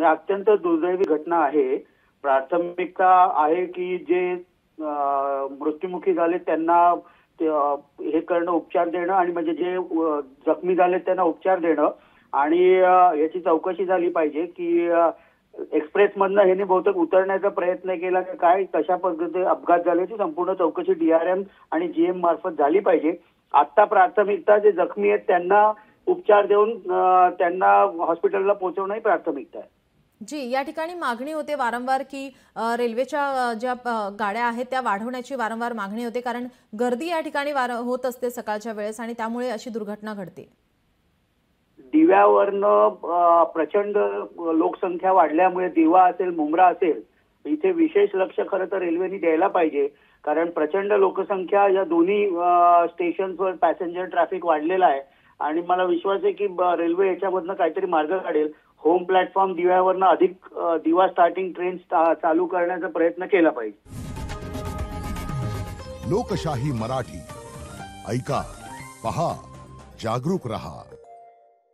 अत्यंत दुर्दैवी घटना आहे. प्राथमिकता आहे की जे मृत्युमुखी झाले त्यांना हे करणं, उपचार देणं, आणि म्हणजे जे जखमी झाले त्यांना उपचार देणं, आणि याची चौकशी झाली पाहिजे की एक्सप्रेस मधनं ह्याने बहुतेक उतरण्याचा प्रयत्न केला की काय, कशा पद्धतीने अपघात झाल्याची संपूर्ण चौकशी DRM आणि GM मार्फत झाली पाहिजे. आता प्राथमिकता जे जखमी आहेत त्यांना उपचार देऊन त्यांना हॉस्पिटलला पोहोचवणं ही प्राथमिकता आहे. जी, या ठिकाणी मागणी होते वारंवार की रेल्वेच्या ज्या गाड्या आहेत त्या वाढवण्याची वारंवार मागणी होते, कारण गर्दी या ठिकाणी होत असते सकाळच्या वेळेस आणि त्यामुळे अशी दुर्घटना घडते. दिव्यावरनं प्रचंड लोकसंख्या वाढल्यामुळे दिवा असेल, मुंब्रा असेल, इथे विशेष लक्ष खरं तर रेल्वेने द्यायला पाहिजे. कारण प्रचंड लोकसंख्या या दोन्ही स्टेशनवर पॅसेंजर ट्रॅफिक वाढलेला आहे आणि मला विश्वास आहे की रेल्वे याच्यामधनं काहीतरी मार्ग काढेल. होम प्लॅटफॉर्म दिव्यावरनं अधिक दिवा स्टार्टिंग ट्रेन चालू करण्याचा प्रयत्न केला पाहिजे. लोकशाही मराठी ऐका, पहा, जागरूक रहा.